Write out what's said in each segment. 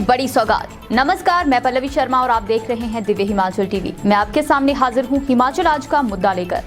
बड़ी सौगात। नमस्कार, मैं पल्लवी शर्मा और आप देख रहे हैं दिव्य हिमाचल टीवी। मैं आपके सामने हाजिर हूं हिमाचल आज का मुद्दा लेकर।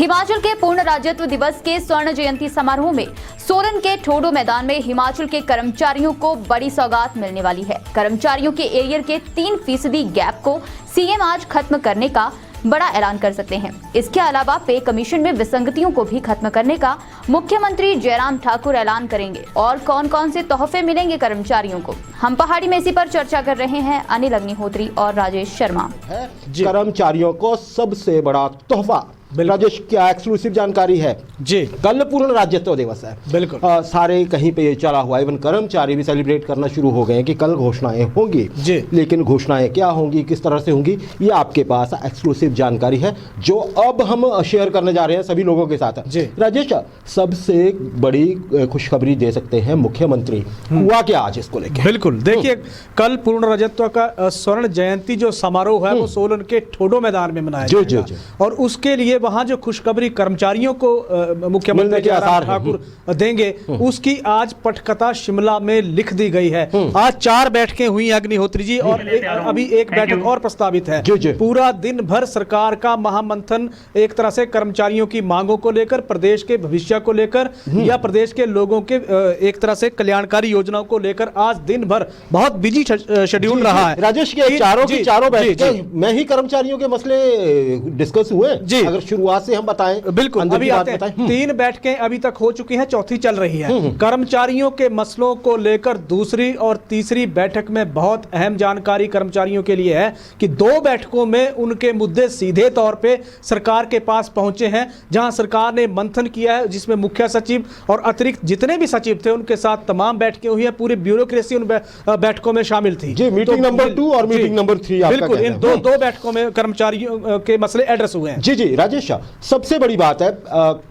हिमाचल के पूर्ण राज्यत्व दिवस के स्वर्ण जयंती समारोह में सोलन के ठोडो मैदान में हिमाचल के कर्मचारियों को बड़ी सौगात मिलने वाली है। कर्मचारियों के एरियर के 3% गैप को सीएम आज खत्म करने का बड़ा ऐलान कर सकते हैं। इसके अलावा पे कमीशन में विसंगतियों को भी खत्म करने का मुख्यमंत्री जयराम ठाकुर ऐलान करेंगे। और कौन कौन से तोहफे मिलेंगे कर्मचारियों को, हम पहाड़ी में इसी पर चर्चा कर रहे हैं अनिल अग्निहोत्री और राजेश शर्मा। कर्मचारियों को सबसे बड़ा तोहफा, राजेश क्या एक्सक्लूसिव जानकारी है जी? कल पूर्ण राज्यत्व दिवस है। बिल्कुल सारे कहीं पे ये चला हुआ, इवन कर्मचारी भी सेलिब्रेट करना शुरू हो गए हैं कि कल घोषणाएं होंगी जी। लेकिन घोषणाएं क्या होंगी, किस तरह से होंगी, ये आपके पास एक्सक्लूसिव जानकारी है जो अब हम शेयर करने जा रहे हैं सभी लोगों के साथ जी। राजेश, सबसे बड़ी खुशखबरी दे सकते हैं मुख्यमंत्री, हुआ क्या आज इसको लेकर? बिल्कुल, देखिए कल पूर्ण राज्यत्व का स्वर्ण जयंती जो समारोह है वो सोलन के ठोडो मैदान में मनाया जाएगा और उसके लिए वहां जो खुशखबरी कर्मचारियों को मुख्यमंत्री जयराम ठाकुर देंगे उसकी आज पटकथा शिमला में लिख दी गई है। आज 4 बैठकें हुई अग्निहोत्री जी और अभी एक बैठक और प्रस्तावित है। पूरा दिन भर सरकार का महामंथन एक तरह से कर्मचारियों की मांगों को लेकर, प्रदेश के भविष्य को लेकर या प्रदेश के लोगों के एक तरह से कल्याणकारी योजनाओं को लेकर आज दिन भर बहुत बिजी शेड्यूल रहा है। राजेश के चारों बैठकें में ही कर्मचारियों के मसले डिस्कस हुए जी। अगर शुरुआत से हम बताएं, बिल्कुल अभी आते हैं। 3 बैठकें अभी तक हो चुकी हैं, चौथी चल रही है। कर्मचारियों के मसलों को लेकर दूसरी और तीसरी बैठक में बहुत अहम जानकारी कर्मचारियों के लिए है कि 2 बैठकों में उनके मुद्दे सीधे तौर पे सरकार के पास पहुंचे हैं, जहां सरकार ने मंथन किया है, जिसमें मुख्य सचिव और अतिरिक्त जितने भी सचिव थे उनके साथ तमाम बैठकें हुई हैं। पूरी ब्यूरोक्रेसी उन बैठकों में शामिल थी जी। मीटिंग नंबर 2 और मीटिंग नंबर 3 बिल्कुल इन दो बैठकों में कर्मचारियों के मसले एड्रेस हुए हैं। जी राजेश, सबसे बड़ी बात है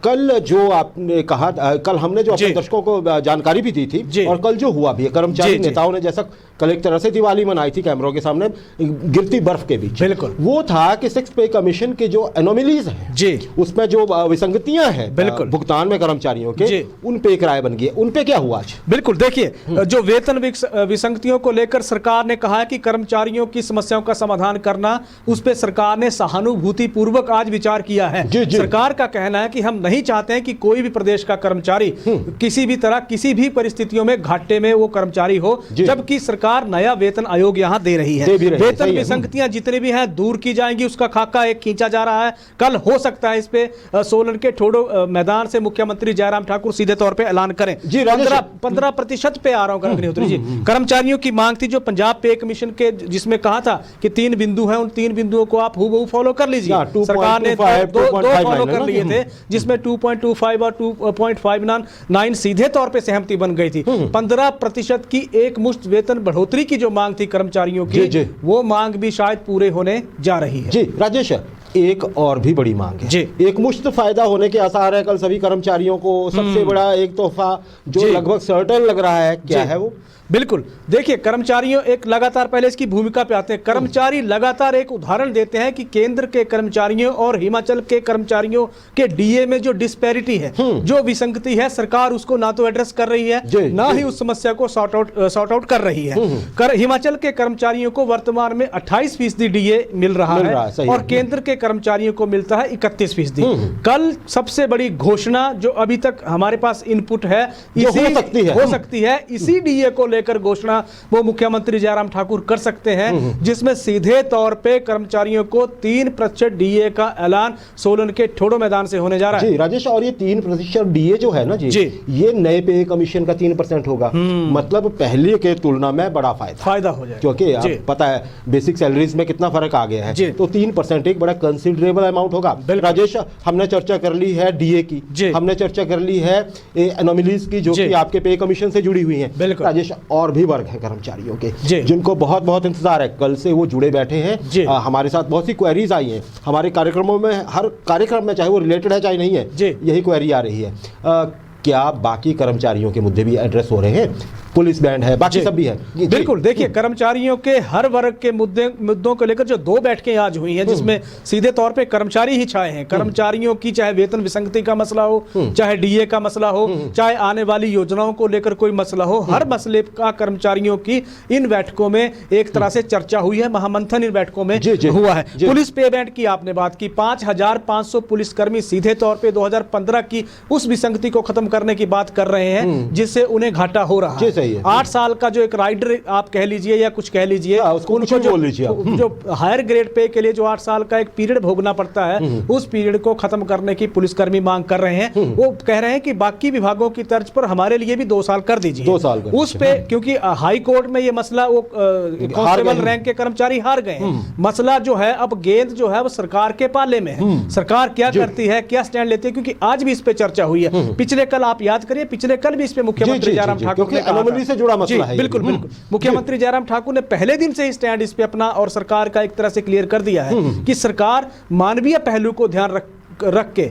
कल जो आपने कहा, कल हमने जो अपने दर्शकों को जानकारी भी दी थी और कल जो हुआ भी है, कर्मचारी नेताओं ने जैसा कल एक तरह से दिवाली मनाई थी कैमरों के सामने गिरती बर्फ के बीच, बिल्कुल वो था कि 6 पे कमीशन के जो एनोमलीज हैं जी, उसमें जो विसंगतियां हैं बिल्कुल भुगतान में कर्मचारियों के, उन पे एक राय बन गई। उन पे क्या हुआ आज? बिल्कुल देखिए, जो वेतन विसंगतियों को लेकर सरकार ने कहा है कि कर्मचारियों की समस्याओं का समाधान करना, उस पे सरकार ने सहानुभूति पूर्वक आज विचार किया है। सरकार का कहना है कि हम नहीं चाहते हैं कि कोई भी प्रदेश का कर्मचारी किसी भी तरह किसी भी परिस्थितियों में घाटे में वो कर्मचारी हो, जबकि सरकार नया वेतन आयोग यहां दे रही है। वेतन विसंगतियां जितने भी हैं दूर की जाएंगी, उसका खाका एक खींचा जा रहा है। कल हो सकता है इस पे सोलन के ठोडो मैदान से मुख्यमंत्री जयराम ठाकुर सीधे तौर पे ऐलान करें। 15% पे आ रहा हूं अग्निहोत्री जी। कर्मचारियों की मांग थी जो पंजाब पे कमीशन के, जिसमें कहा था कि 3 बिंदु हैं, उन 3 बिंदुओं को आप हूबहू फॉलो कर लीजिए। सरकार ने 2 फॉलो कर लिए थे, जिसमें 2.25 और 2.59 सीधे तौर पे सहमति बन गई थी। 15% की एक मुश्त वेतन बढ़ोतरी की जो मांग थी कर्मचारियों की, वो मांग भी शायद पूरे होने जा रही है जी। राजेश, एक और भी बड़ी मांग है जी। एक मुश्त फायदा होने के आसार है कल सभी कर्मचारियों को। सबसे बड़ा एक तोहफा जो लगभग सर्टेन लग रहा है, क्या है वो? बिल्कुल देखिए, कर्मचारियों एक लगातार पहले इसकी भूमिका पे आते हैं। कर्मचारी लगातार एक उदाहरण देते हैं कि केंद्र के कर्मचारियों और हिमाचल के कर्मचारियों के डीए में जो डिस्पैरिटी है, जो विसंगति है, सरकार उसको ना तो एड्रेस कर रही है ना ही उस समस्या को सॉर्ट आउट कर रही है। हिमाचल के कर्मचारियों को वर्तमान में 28% डीए मिल रहा है और केंद्र के कर्मचारियों को मिलता है 31%। कल सबसे बड़ी घोषणा जो अभी तक हमारे पास इनपुट है, हो सकती है इसी डीए को लेकर घोषणा वो मुख्यमंत्री जयराम ठाकुर कर सकते हैं, जिसमें सीधे तौर पे कर्मचारियों को 3% डीए का ऐलान सोलन के ठोडो मैदान से होने जा रहा है जी। राजेश, और ये 3% डीए जो है ना जी, ये नए पे कमीशन का 3% होगा, मतलब पहले के तुलना में बड़ा फायदा हो जाएगा, क्योंकि आप पता है बेसिक सैलरीज में कितना फर्क आ गया है, तो 3% एक बड़ा कंसिडरेबल अमाउंट होगा। राजेश, हमने चर्चा कर ली है डीए की, हमने चर्चा कर ली है एनोमलीज की जो कि आपके पे कमीशन से जुड़ी हुई है। राजेश, और भी वर्ग है कर्मचारियों के जिनको बहुत बहुत इंतजार है, कल से वो जुड़े बैठे हैं। हमारे साथ बहुत सी क्वेरीज आई हैं हमारे कार्यक्रमों में, हर कार्यक्रम में, चाहे वो रिलेटेड है चाहे नहीं है, यही क्वेरी आ रही है। क्या बाकी कर्मचारियों के मुद्दे भी एड्रेस हो रहे हैं? पुलिस बैंड है, बाकी सब भी है। बिल्कुल, देखिए कर्मचारियों के हर वर्ग के मुद्दों को लेकर जो 2 बैठकें आज हुई हैं, जिसमें सीधे तौर पे कर्मचारी ही छाए हैं। कर्मचारियों की चाहे वेतन विसंगति का मसला हो, चाहे डीए का मसला हो, चाहे आने वाली योजनाओं को लेकर कोई मसला हो, हर मसले का कर्मचारियों की इन बैठकों में एक तरह से चर्चा हुई है, महामंथन इन बैठकों में हुआ है। पुलिस पे बैंड की आपने बात की, 5500 पुलिसकर्मी सीधे तौर पे 2015 की उस विसंगति को खत्म करने की बात कर रहे हैं, जिससे उन्हें घाटा हो रहा है। 8 साल का जो एक राइडर आप कह लीजिए या कुछ कह लीजिए, उनको जो हायर ग्रेड पे के लिए जो 8 साल का एक पीरियड भोगना पड़ता है, उस पीरियड को खत्म करने की पुलिसकर्मी मांग कर रहे हैं। वो कह रहे हैं कि बाकी विभागों की तर्ज पर हमारे लिए भी 2 साल कर दीजिए। 2 साल उस पे, क्योंकि हाई कोर्ट में ये मसला वो कांस्टेबल रैंक के कर्मचारी हार गए हैं। मसला जो है अब गेंद जो है वो सरकार के पाले में है। सरकार क्या करती है, क्या स्टैंड लेती है, क्योंकि आज भी इस पे चर्चा हुई है। पिछले कल आप याद करिए, पिछले कल भी इस पे मुख्यमंत्री जयराम ठाकुर ने मसला है। बिल्कुल बिल्कुल, मुख्यमंत्री जयराम ठाकुर ने पहले दिन से ही स्टैंड इस पे अपना और सरकार का एक तरह से क्लियर कर दिया है कि सरकार मानवीय पहलू को ध्यान रख के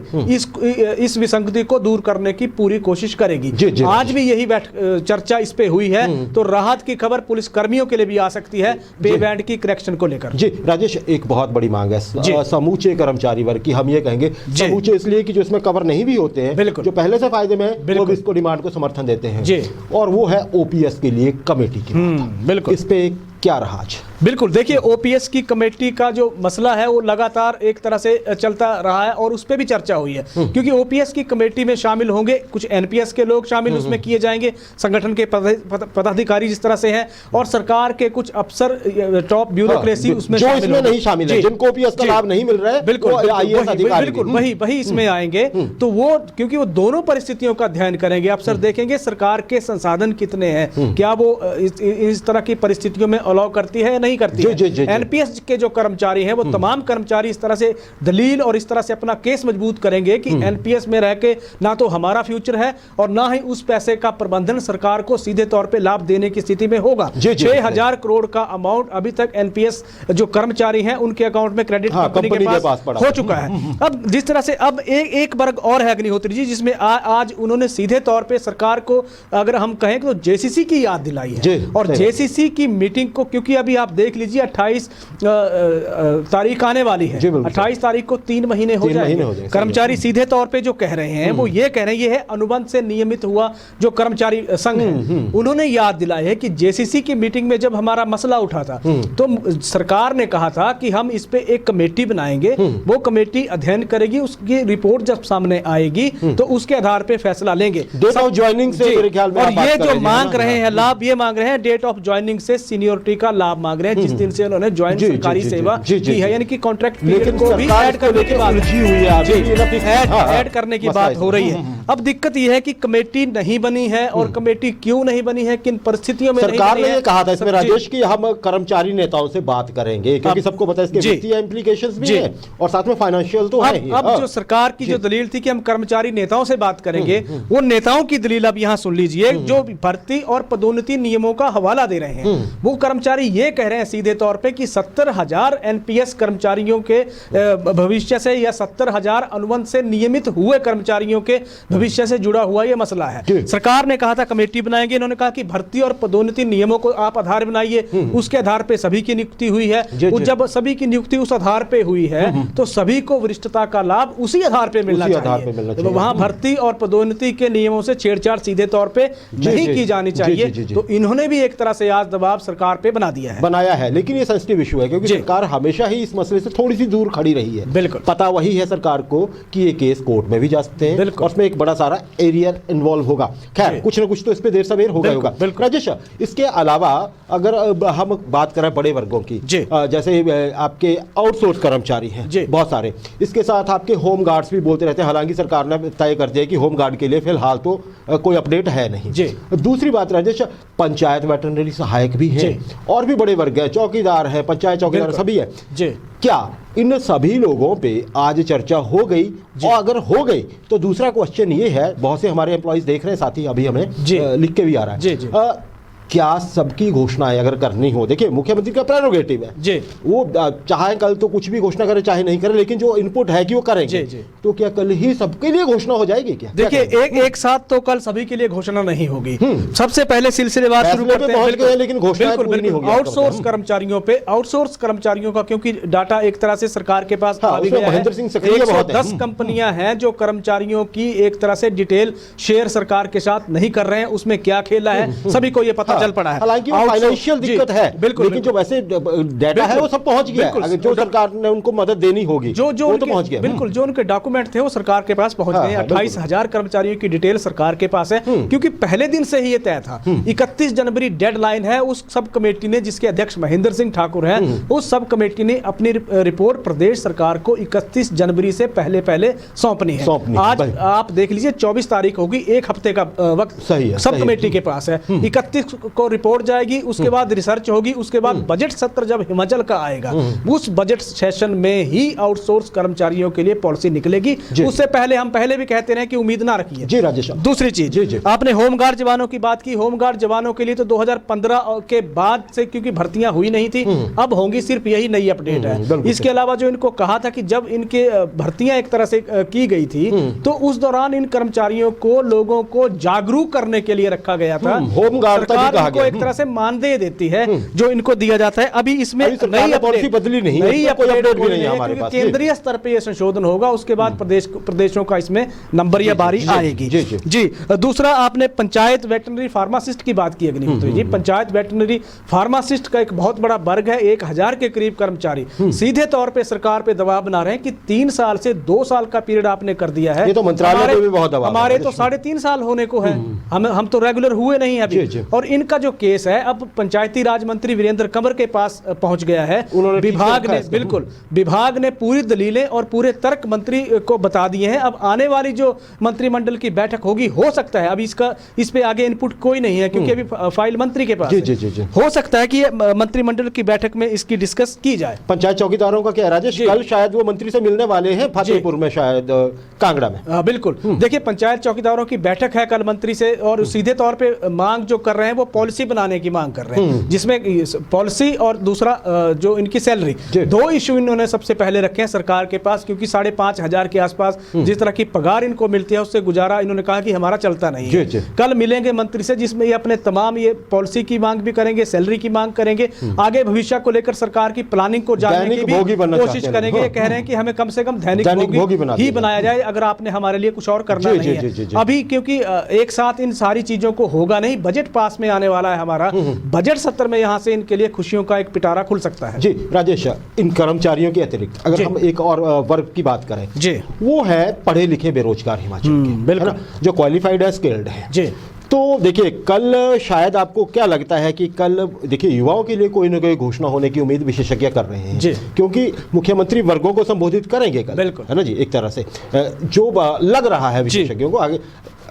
इस विसंगति को दूर करने की पूरी कोशिश करेगी। आज भी यही चर्चा इस पे हुई है, तो राहत की खबर पुलिस कर्मियों के लिए भी आ सकती है पे बैंड की करेक्शन को लेकर। जी राजेश, एक बहुत बड़ी मांग है समूचे कर्मचारी वर्ग की, हम ये कहेंगे समूचे इसलिए कि जो इसमें कवर नहीं भी होते हैं, जो पहले से फायदे में वो भी इसको डिमांड को समर्थन देते हैं, और वो है ओपीएस के लिए कमेटी की बात। बिल्कुल, इस पे क्या रहा आज? बिल्कुल, देखिए ओपीएस की कमेटी का जो मसला है वो लगातार एक तरह से चलता रहा है और उस पर भी चर्चा हुई है, क्योंकि ओपीएस की कमेटी में शामिल होंगे कुछ एनपीएस के लोग, शामिल उसमें किए जाएंगे संगठन के पदाधिकारी जिस तरह से हैं, और सरकार के कुछ अफसर, टॉप ब्यूरोक्रेसी उसमें नहीं शामिल है, जिनको ओपीएस का लाभ नहीं मिल रहा है। बिल्कुल वही इसमें आएंगे। तो वो क्योंकि वो दोनों परिस्थितियों का ध्यान करेंगे, अफसर देखेंगे सरकार के संसाधन कितने हैं, क्या वो इस तरह की परिस्थितियों में अलाउ करती है या नहीं करती है। एनपीएस के जो कर्मचारी हैं वो तमाम कर्मचारी इस तरह से दलील और इस तरह से अपना केस मजबूत करेंगे कि एनपीएस में रह के ना तो हमारा फ्यूचर है और ना ही उस पैसे का प्रबंधन सरकार को सीधे तौर पे लाभ देने की स्थिति में होगा। 6000 करोड़ का अमाउंट अभी तक एनपीएस जो कर्मचारी हैं उनके अकाउंट में क्रेडिट कंपनी के पास हो चुका है। अब जिस तरह से अब एक वर्ग और है अग्निहोत्री जी, जिसमें आज उन्होंने सीधे तौर पे सरकार को, अगर हम कहें तो जेसीसी की याद दिलाई है, और जेसीसी की मीटिंग को, क्योंकि अभी आप देख लीजिए 28 तारीख आने वाली है, 28 तारीख को 3 महीने हो जाएंगे। कर्मचारी सीधे तौर पे जो कह रहे हैं वो ये कह रहे हैं, ये है अनुबंध से नियमित हुआ जो कर्मचारी संघ है, उन्होंने याद दिलाया है कि जेसीसी की मीटिंग में जब हमारा मसला उठा था तो सरकार ने कहा था कि हम इस पे एक कमेटी बनाएंगे, वो कमेटी अध्ययन करेगी, उसकी रिपोर्ट जब सामने आएगी तो उसके आधार पे फैसला लेंगे। डेट ऑफ ज्वाइनिंग से मेरे ख्याल में, और ये जो मांग रहे हैं लाभ, ये मांग रहे हैं डेट ऑफ ज्वाइनिंग से सीनियोरिटी का लाभ मांग रहे हैं, जिस दिन से उन्होंने ज्वाइन सरकारी सेवा की है, यानी कि कॉन्ट्रैक्ट पीरियड को भी ऐड करने की बात ऐड करने की बात हो रही है। अब दिक्कत यह है कि कमेटी नहीं बनी है, और कमेटी क्यों नहीं बनी है, किन परिस्थितियों में सरकार ने ये कहा था इसमें राजेश कि हम कर्मचारी नेताओं से बात करेंगे, क्योंकि सबको पता है इसके वित्तीय इंप्लीकेशंस भी हैं और साथ में फाइनेंशियल तो है ही। अब जो सरकार की जो दलील थी कि हम कर्मचारी नेताओं से बात करेंगे, वो नेताओं की दलील अब यहां सुन लीजिए, जो भर्ती और पदोन्नति नियमों का हवाला दे रहे हैं। वो कर्मचारी ये कह रहे हैं सीधे तौर पे कि 70,000 एनपीएस कर्मचारियों के भविष्य से या 70,000 अनुबंध से नियमित हुए कर्मचारियों के भविष्य से जुड़ा हुआ ये मसला है। सरकार ने कहा था कमेटी बनाएंगे, इन्होंने कहा कि भर्ती और पदोन्नति नियमों को आप आधार बनाइए, उसके आधार पे सभी की नियुक्ति हुई है, जब सभी की नियुक्ति उस आधार पे हुई है तो सभी को वरिष्ठता का लाभ उसी आधार पे मिलना चाहिए। तो वहां भर्ती और पदोन्नति के नियमों से छेड़छाड़ सीधे तौर पे नहीं की जानी चाहिए। तो इन्होंने भी एक तरह से आज दबाव सरकार पे बनाया है, लेकिन ये सेंसिटिव इशू है, क्योंकि सरकार हमेशा ही इस मसले से थोड़ी सी दूर खड़ी रही है। बिल्कुल पता वही है सरकार को कि ये केस कोर्ट में भी जा सकते हैं और उसमें एक बड़ा सारा एरिया इन्वॉल्व होगा। खैर कुछ ना कुछ तो इस पे देर सवेर होगा। राजेश, इसके अलावा अगर हम बात करें बड़े वर्गों की, जैसे आपके आउटसोर्स कर्मचारी हैं बहुत सारे, इसके साथ आपके होम गार्ड्स भी बोलते रहते हैं, हालांकि सरकार ने तय कर दिया कि होम गार्ड के लिए फिलहाल तो कोई अपडेट है नहीं। दूसरी बात राजेश, पंचायत वेटरनरी सहायक भी हैं और भी बड़े वर्ग है, चौकीदार है, पंचायत चौकीदार सभी है। क्या इन सभी लोगों पे आज चर्चा हो गई? और अगर हो गई तो दूसरा क्वेश्चन ये है, बहुत से हमारे एम्प्लॉइज देख रहे हैं, साथी अभी हमें लिख के भी आ रहा है, क्या सबकी घोषणाएं अगर करनी हो, देखिए मुख्यमंत्री का प्रेरोगेटिव है जी, वो चाहे कल तो कुछ भी घोषणा करे चाहे नहीं करे, लेकिन जो इनपुट है कि वो करेंगे जी। तो क्या कल ही सबके लिए घोषणा हो जाएगी क्या? देखिए एक साथ तो कल सभी के लिए घोषणा नहीं होगी। सबसे पहले सिलसिलेवार शुरू करते हैं, लेकिन घोषणा पूरी नहीं होगी। आउटसोर्स कर्मचारियों पे, आउटसोर्स कर्मचारियों का क्योंकि डाटा एक तरह से सरकार के पास आ भी गया है। 110 कंपनियां हैं जो कर्मचारियों की एक तरह से डिटेल शेयर सरकार के साथ नहीं कर रहे हैं, उसमें क्या खेला है सभी को ये पता चल पड़ा है। हालांकि फाइनेंशियल दिक्कत है, लेकिन जो वैसे डाटा है वो सब पहुंच गया है। अगर जो सरकार ने उनको मदद देनी होगी जो तो पहुंच गया। बिल्कुल, जो उनके डॉक्यूमेंट थे वो सरकार के पास पहुंच गए। 28,000 कर्मचारियों की डिटेल सरकार के पास है, क्योंकि पहले दिन से ही ये तय था। 31 जनवरी डेडलाइन है। उस सब कमेटी ने, जिसके अध्यक्ष महेंद्र सिंह ठाकुर हैं, उस सब कमेटी ने अपनी रिपोर्ट प्रदेश सरकार को 31 जनवरी से पहले सौंपनी है। आज आप देख लीजिए 24 तारीख होगी, एक हफ्ते का वक्त सब कमेटी के पास है। 31 को रिपोर्ट जाएगी, उसके बाद रिसर्च होगी, उसके बाद बजट सत्र जब हिमाचल का आएगा उस बजट सेशन में ही आउटसोर्स कर्मचारियों के लिए पॉलिसी निकलेगी। उससे पहले हम पहले भी कहते रहे कि उम्मीद ना रखिए। जी राजेश, दूसरी चीज, आपने होमगार्ड जवानों की बात की। होमगार्ड जवानों के लिए तो 2015 के बाद से क्योंकि भर्तियां हुई नहीं थी, अब होंगी, सिर्फ यही नई अपडेट है। इसके अलावा जो इनको कहा था कि जब इनके भर्तियां एक तरह से की गई थी तो उस दौरान इन कर्मचारियों को, लोगों को जागरूक करने के लिए रखा गया था। होमगार्ड को एक तरह से मानदेय देती है जो इनको दिया जाता है। अभी इसमें नई पॉलिसी बदली नहीं है, नई अपडेट भी नहीं है हमारे पास। केंद्रीय स्तर पे ये संशोधन होगा, उसके बाद प्रदेशों का इसमें नंबर या बारी आएगी। जी, दूसरा आपने पंचायत वेटरनरी फार्मासिस्ट की बात की अग्निहोत्री जी। पंचायत वेटरनरी फार्मासिस्ट का एक बहुत बड़ा वर्ग है, 1000 के करीब कर्मचारी सीधे तौर पे सरकार पे दबाव बना रहे हैं कि 3 साल से 2 साल का पीरियड आपने कर दिया है। ये तो मंत्रालय पे भी बहुत दबाव है। हमारे तो 3.5 साल होने को है, हम तो रेगुलर हुए नहीं अभी। और इनका जो केस है अब पंचायती राज मंत्री वीरेंद्र कंवर के पास पहुंच गया है। विभाग ने पूरी दलीलें और पूरे तर्क मंत्री को बता दिए हैं। अब आने वाली जो मंत्रिमंडल की बैठक होगी, हो सकता है अभी इस पे आगे इनपुट कोई नहीं है क्योंकि अभी फाइल मंत्री के पास है। हो सकता है कि मंत्रिमंडल की बैठक में इसकी डिस्कस की जाए। पंचायत चौकीदारों का क्या राजेश, कल शायद वो मंत्री से मिलने वाले हैं फतेहपुर में, शायद कांगड़ा में। बिल्कुल, देखिए पंचायत चौकीदारों की बैठक है कल मंत्री से, और सीधे तौर पे मांग जो कर रहे हैं वो पॉलिसी बनाने की मांग कर रहे हैं, जिसमें पॉलिसी और दूसरा जो इनकी सैलरी, 2 इशू इन्होंने सबसे पहले रखे हैं सरकार के पास, क्योंकि 5,500 के आसपास जिस तरह की पगार इनको मिलती है उससे गुजारा इन्होंने कहा कि हमारा चलता नहीं है। कल मिलेंगे मंत्री से, जिसमें ये अपने तमाम ये पॉलिसी की मांग भी करेंगे, सैलरी की मांग करेंगे, आगे भविष्य को लेकर सरकार की प्लानिंग को जानने की भी कोशिश करेंगे। ये कह रहे हैं कि हमें कम से कम दैनिक भोगी ही बनाया जाए, अगर आपने हमारे लिए कुछ और करना नहीं है अभी, क्योंकि एक साथ इन सारी चीजों को होगा नहीं। बजट पास में आने वाला है हमारा, बजट सत्र में यहाँ से इनके लिए खुशियों का एक पिटारा खुल सकता है। जी राजेश, इन कर्मचारियों के अतिरिक्त अगर हम एक और वर्ग की बात करें जी, वो है पढ़े लिखे बेरोजगार हिमाचल के, बिल्कुल, जो क्वालिफाइड है, स्किल्ड है जी। तो देखिए कल शायद आपको क्या लगता है कि कल देखिए युवाओं के लिए कोई ना कोई घोषणा होने की उम्मीद विशेषज्ञ कर रहे हैं जी, क्योंकि मुख्यमंत्री वर्गों को संबोधित करेंगे कल, बिल्कुल, है ना जी। एक तरह से जो लग रहा है विशेषज्ञों को, आगे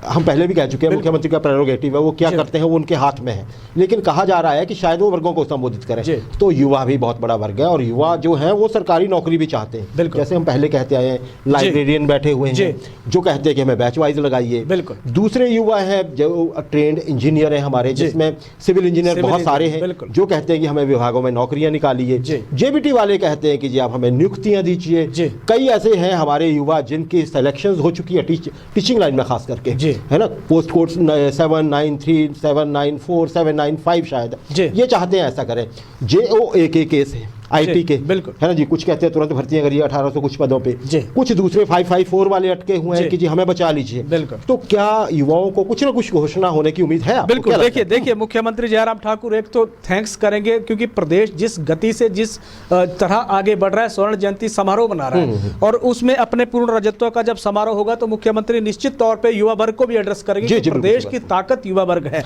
हम पहले भी कह चुके हैं मुख्यमंत्री का प्रेरोगेटिव है, वो क्या करते हैं वो उनके हाथ में है, लेकिन कहा जा रहा है कि शायद वो वर्गों को संबोधित करें। तो युवा भी बहुत बड़ा वर्ग है, और युवा जो है वो सरकारी नौकरी भी चाहते हैं। जैसे हम पहले कहते आए हैं, लाइब्रेरियन बैठे हुए हैं जो कहते हैं कि हमें बैच वाइज लगाइए। दूसरे युवा हैं जो ट्रेंड इंजीनियर हैं हमारे, जिसमें सिविल इंजीनियर बहुत सारे हैं, जो कहते हैं कि हमें विभागों में नौकरियां निकालिए। जेबीटी वाले कहते हैं कि जी आप हमें नियुक्तियां दीजिए। कई ऐसे हैं हमारे युवा जिनकी सिलेक्शन हो चुकी है टीचिंग लाइन में खास करके, है ना, पोस्ट कोड 793, 794, 795 शायद, ये चाहते हैं ऐसा करें। JOAK से आईटी के, बिल्कुल, है ना जी, कुछ कहते हैं तुरंत भर्तियां करिए 1800 कुछ पदों पे, कुछ दूसरे 554 वाले अटके हुए हैं कि जी हमें बचा लीजिए। बिल्कुल, तो क्या युवाओं को कुछ ना कुछ घोषणा होने की उम्मीद है? बिल्कुल, देखिए मुख्यमंत्री जयराम ठाकुर एक तो थैंक्स करेंगे, क्योंकि प्रदेश जिस गति से जिस तरह आगे बढ़ रहा है, स्वर्ण जयंती समारोह बना रहा है, और उसमें अपने पूर्ण राज्यत्व का जब समारोह होगा तो मुख्यमंत्री निश्चित तौर पर युवा वर्ग को भी एड्रेस करेंगे। प्रदेश की ताकत युवा वर्ग है।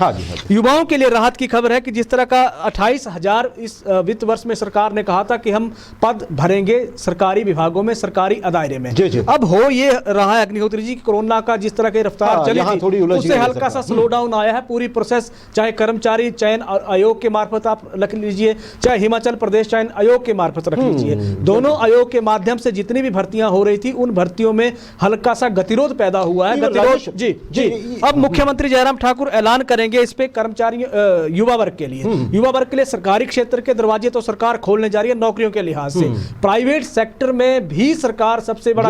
युवाओं के लिए राहत की खबर है कि जिस तरह का 28,000 इस वित्त वर्ष में सरकार ने कहा था कि हम पद भरेंगे सरकारी विभागों में, सरकारी दायरे में। जी, जी। अब हो ये रहा है अग्निहोत्री जी, कोरोना का जिस तरह की रफ्तार चली थी उससे हल्का सा स्लो डाउन आया है पूरी प्रोसेस, चाहे कर्मचारी चयन आयोग के मार्फत आप रख लीजिए, चाहे हिमाचल प्रदेश चयन आयोग के मार्फत रख लीजिए, दोनों आयोग के माध्यम से जितनी भी भर्तियां हो रही थी उन भर्तियों में हल्का सा गतिरोध पैदा हुआ है। गतिरोध जी जी। अब मुख्यमंत्री जयराम ठाकुर ऐलान करेंगे इस पे कर्मचारी युवा वर्ग के लिए, युवा वर्ग के लिए सरकारी क्षेत्र के दरवाजे तो सरकार खोलने जा रही है नौकरियों के लिहाज से, प्राइवेट सेक्टर में भी सरकार सबसे बड़ा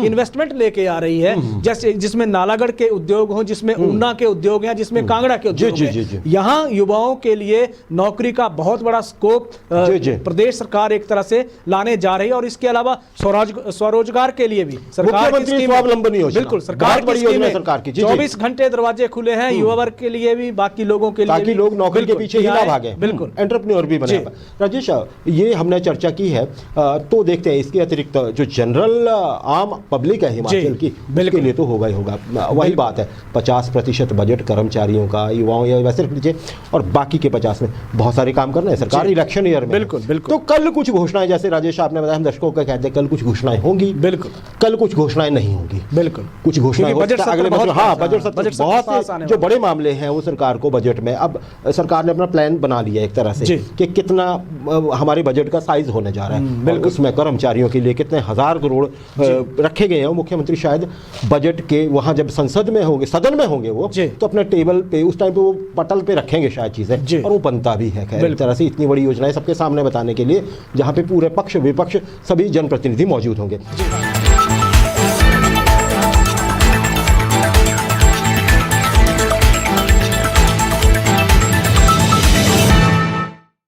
इन्वेस्टमेंट लेके आ रही है, जैसे जिसमें नालागढ़ के उद्योग हो, जिसमें ऊना के उद्योग हैं, जिसमें कांगड़ा के उद्योग हैं। यहाँ युवाओं के लिए नौकरी का बहुत बड़ा स्कोप प्रदेश सरकार एक तरह से लाने जा रही है। और इसके अलावा स्वरोजगार के लिए भी सरकार बिल्कुल सरकार की 24 घंटे दरवाजे खुले हैं युवा वर्ग के लिए भी, बाकी लोगों के लिए, ताकि लोग नौकरी के पीछे ही ना भागे, बिल्कुल एंटरप्रेन्योर भी बने। राजेश, ये हमने चर्चा की है, तो देखते हैं इसके अतिरिक्त जो जनरल आम पब्लिक है हिमाचल की, उसके लिए तो होगा ही होगा। वही बात है, 50% बजट कर्मचारियों का, युवाओं या वैसे रख लीजिए, और बाकी के 50 में बहुत सारे काम करना है सरकार इलेक्शन ईयर में। बिल्कुल बिल्कुल। तो कल कुछ घोषणाएं, जैसे राजेश आपने बताया, हम दर्शकों का कहते हैं कल कुछ घोषणाएं होंगी, बिल्कुल, कल कुछ घोषणाएं नहीं होंगी, बिल्कुल, कुछ घोषणाएं बजट अगले बजट, हाँ बजट बहुत से जो बड़े मामले हैं वो सरकार को बजट में, अब सरकार ने अपना प्लान बना लिया एक तरह से कि कितना हमारे बजट का साइज होने जा रहा है, उसमें कर्मचारियों के लिए कितने 1000 करोड़ रखे गए हैं। मुख्यमंत्री शायद बजट के वहां जब संसद में होंगे, सदन में होंगे वो, तो अपने टेबल पे उस टाइम पे वो पटल पे रखेंगे शायद चीजें, और वो बनता भी है। खैर एक तरह से इतनी बड़ी योजनाएं सबके सामने बताने के लिए, जहां पे पूरे पक्ष विपक्ष सभी जनप्रतिनिधि मौजूद होंगे।